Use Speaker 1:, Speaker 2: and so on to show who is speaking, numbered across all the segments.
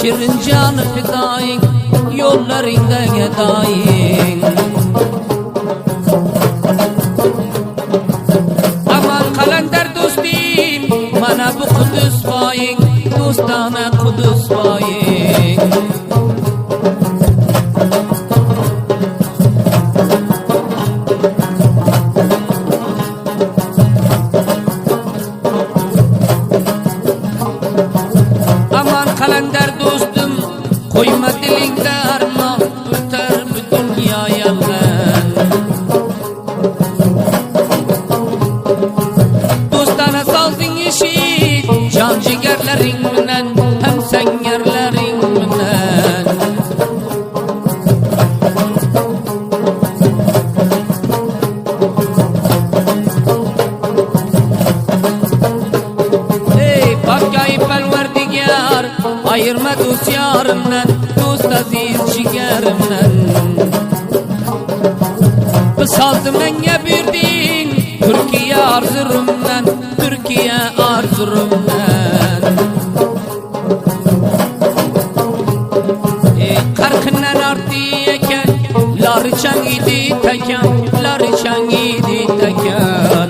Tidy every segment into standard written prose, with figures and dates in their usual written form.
Speaker 1: Şirin canı fidayın, yollarında gedayın. Aman kalender dostim, bana bu Kudüs bayın, dostana Kudüs bayın. Aman kalender dostum, koyma dilinde armağan, tutar bu dünya yalan. Dostana saldın işi, can ciğerlerinden, hem sen yerlerinden. Ey Bakkayı Perverdigar, ayırma dost yarımdan, dost aziz ciğerimden. Saldı menge birdin, Türkiye arzurumdan, Türkiye arzurumdan. Karkından arttı eken, larıçan gidi tekan, larıçan gidi tekan.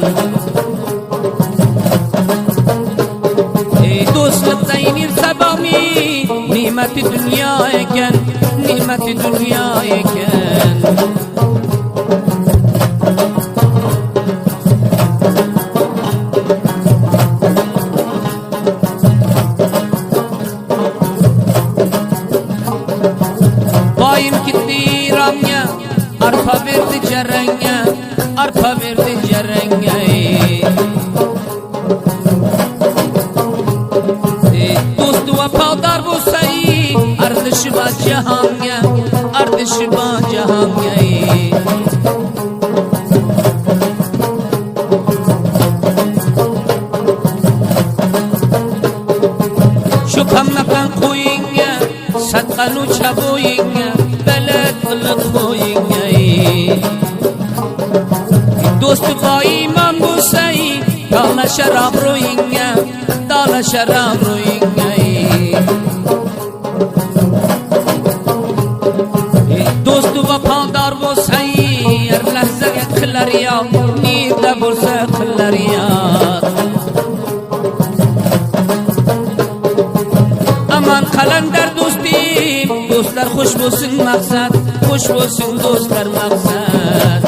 Speaker 1: Dostlukta inir sebami, nimeti dünya eken, nimeti dünya eken. Bayım gitti İran'a, arpa verdi cerenge, arpa verdi cerenge. Dostu vefadar bolsayı, ardışı ba cihanga, ardışı ba cihanga. Şüphem koyunga, satkanu çaboyunga, beled kılık koyunga. Dostu ba iman bolsayı, dağla şarab royunga, dağla şarab royunga. Dostu vefadar bolsayı, her lahzaya kılar ya, nirde bolsa kılar ya. Aman kalender dostim, dostlar hoş bolsun maksat, hoş bolsun dostlar maksat.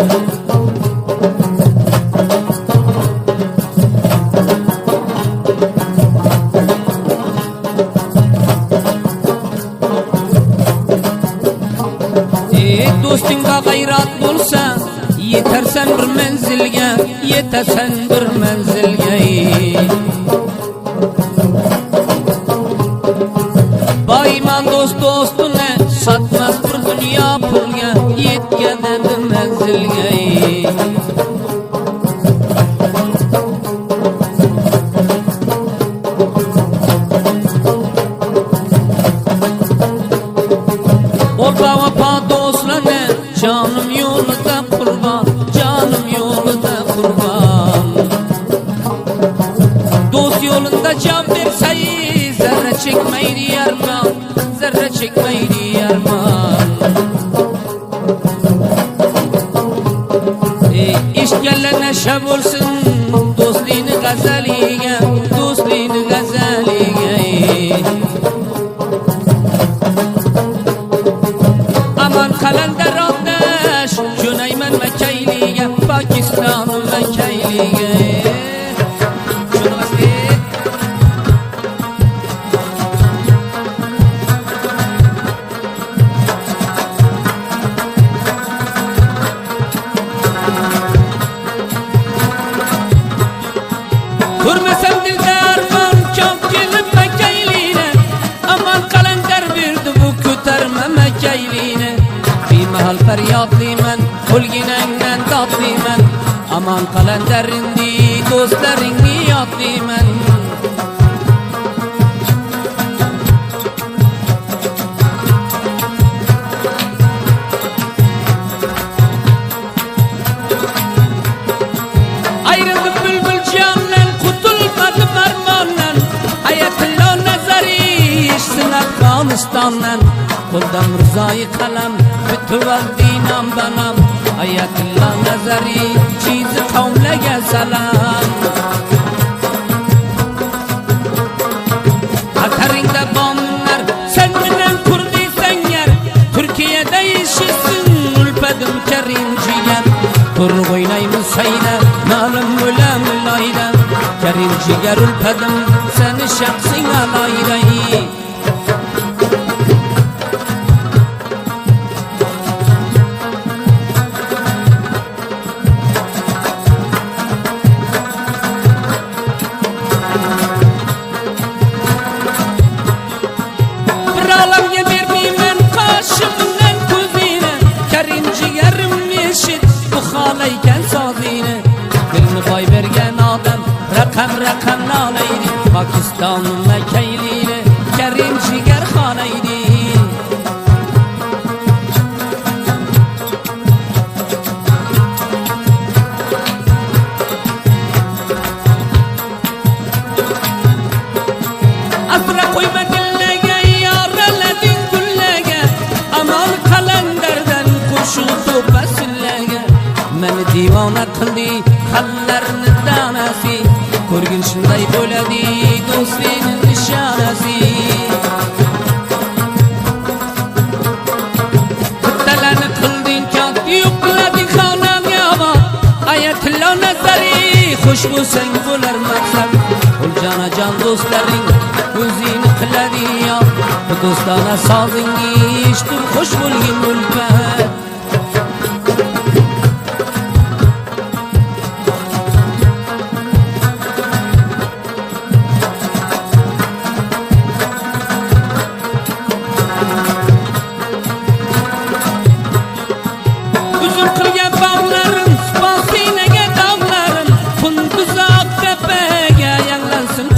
Speaker 1: Dostunga gayrat bolsa, yetersen bir menzilge, yetersen bir menzilge. Bayman dost dostuna, satmaz bir dünya pulga, yetkene bir menzilge. Orta vapa dostlarına, canım yolunda kurban, canım yolunda kurban. Dost yolunda can verseyi, zerre çekmeydi yarman, zerre çekmeydi yarman. İş gelene şeb olsun, dostluğunu gazeliye, dostluğunu gazeliye. Aman kalender atış, Cüneymen Mekeyliye, Pakistan Mekeyliye. Kurmasam dilde arman, çok gelip Mekeyliye. Aman kalender birdi bu küterme Mekeyliye. Bir mahal feryatlıymen, hulginenden tatlıymen. Aman kalenderindi, dostlarını yatlıymen. Ayrıldık bülbül canla, kurtulmadım armanla. Hayatın o nazarı, işsin akmanı. Afg'onistondan qo'ldan Mirzoyi qalam bitval dinam banam Ayatullo Nazariy chizi qavmlarga salom Qataringda bomlar sen bilan kurdi sangar Turkiyada yashasin ulpadim Karim jigar Tur o'ynaymiz sayda ma'lum o'lam loyda Karim jigar ulpadim seni shaxsing aloyda Rakam nalaydi Pakistan makayliydi Karim jigar xonaydi Asra qo'yma dillaga yoralading gullaga Amal qalandardan qo'shuv to'pasillaga Meni divona qildi xallarni danasi Ko'rgin shunday bo'ladi do'stlikning nishonasi Bittalarni qilding kat yo'qlading xonam yomon Ayatullo Nazariy xush bo'lsang bo'lar maqsad O'ljanajon do'stlaring o'zingni qiladi yo'q Bu do'stona sozingni eshitib xush bo'lgin ulfat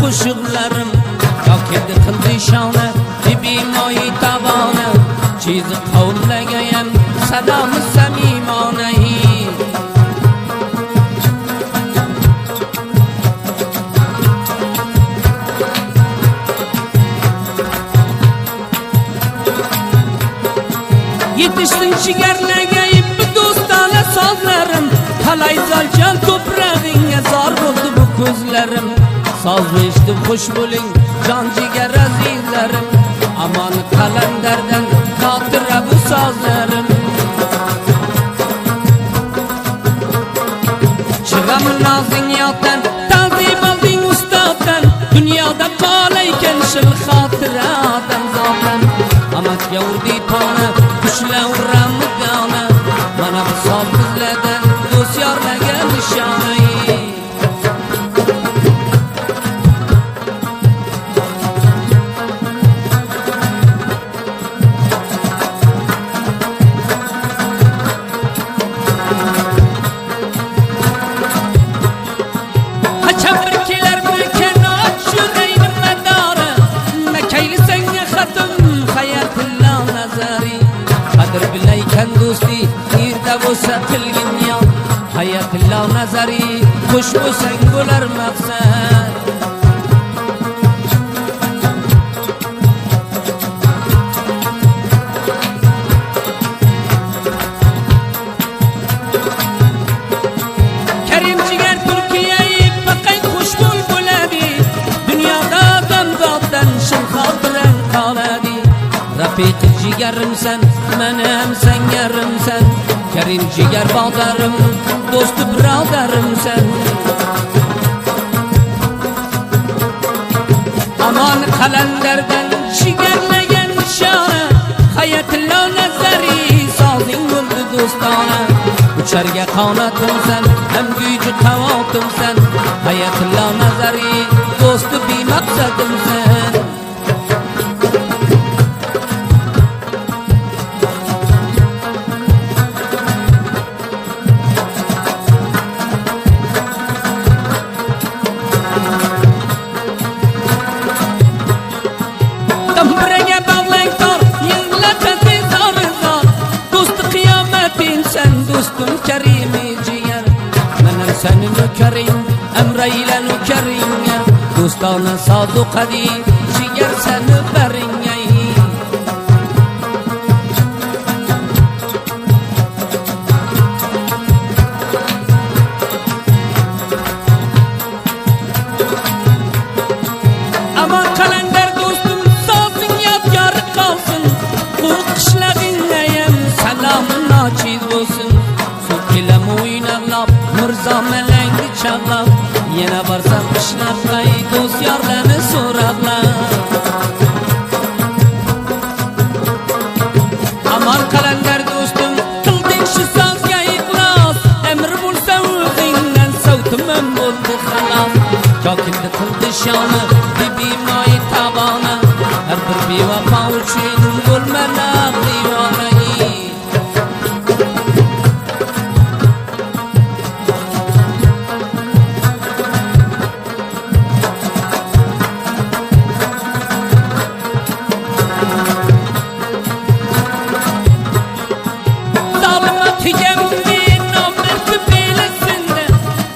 Speaker 1: Qo'shiqlarim yo'qedi qildi shona bimoyi tavona chizi qavmlagayam sadomi samimona Yetishsin jigarlaga ippi do'stona sozlarim talay zaljon to'prag'ingga zor bo'ldi bu ko'zlarim Soz eshitib xush bo'ling jon jigar azizlarim Amon qalandardan xotira bu sozlarim Chig'am nozing yotdan ta'zim olding ustoddan Dunyoda qolaykan shil xotira odam zotan Amatga urdi tona kuchlar uramni dona Mana bu soz bizlardan do'st yorlarga nishona do'sti yerda bo'lsa qilgin yon Hayatullo Nazariy xush bo'lsang bo'lar maqsad Karim jigar Turkiyayi baqay xush bo'ladi Dunyoda odamzoddan shin xotirang qoladi Rafiq jigarimsan manam sangarimsan Karim jigar bodarim do'st birodarimsan Amon qalandardan jigarlagan nishona Hayatullo Nazariy sozing bo'ldi do'stona Ucharga qanotimsan ham güyji qavotimsan Hayatullo Nazariy do'sti bemaqsadimsan Seni nökerin, emreyle nökerin Dostana sadık hadi, jiger seni verin do'st yorlarni so'rablar. Aman qalandar do'stim, qilding shu sozga ixlos, emr bo'lsa o'zingdan savtimim bo'ldi xalos. Kokildi qildi shoni bibi moyi tabona, har bir bevafo uchun bo'lmalar divona.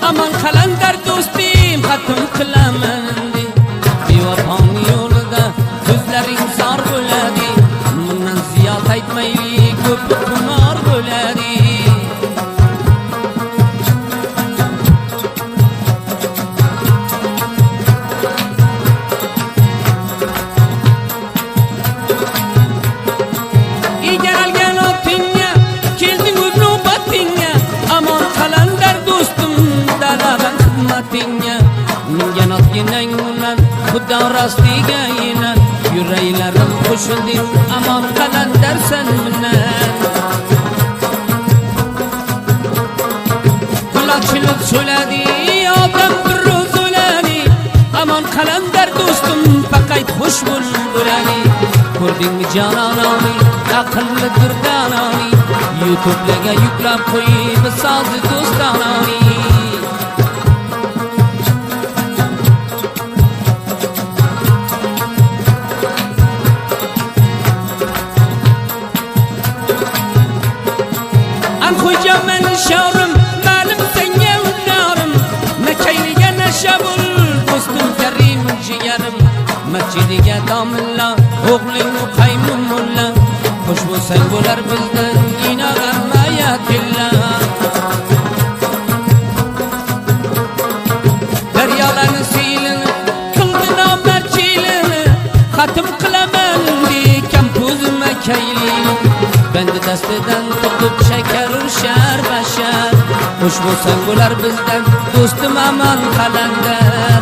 Speaker 1: Aman qalandar do'stim, xatim qilaman de, bevafoni yo'lida ko'zlaring zor bo'ladi. Bundan ziyod aytmaylik, ko'p xumor bo'ladi. Egaralgan otingga kelding o'z navbatingga, aman qalandar do'stim, daladan xizmatingga. Mingan otginang bilan xudo rostiga inan, yuraklarim qo'shildim aman qalandar sen bilan. Quloqchilik so'ladi odam bir ro'z o'ladi, aman qalandar do'stim faqat xush bo'ladi. Ko'rdingmi jonononi, aqlli durdononi, YouTube'ga yuklab qo'yib sozi do'stononi. Xo'jaman shorim, ma'lum senga ullarim, nakayliga nashabul do'stim karim jigarim. Masjidiga domilla o'g'ling qaymun mulla, xush bo'lsang bo'lar bizdan inog'armayatilla. Daryolarni silin qildi nomarchilini, xatim qilaman dekam ko'zima kaylini. Bendi dastidan to'qib shakar urishar bashar, xush bo'lsang bo'lar bizdan do'stim aman qalandar.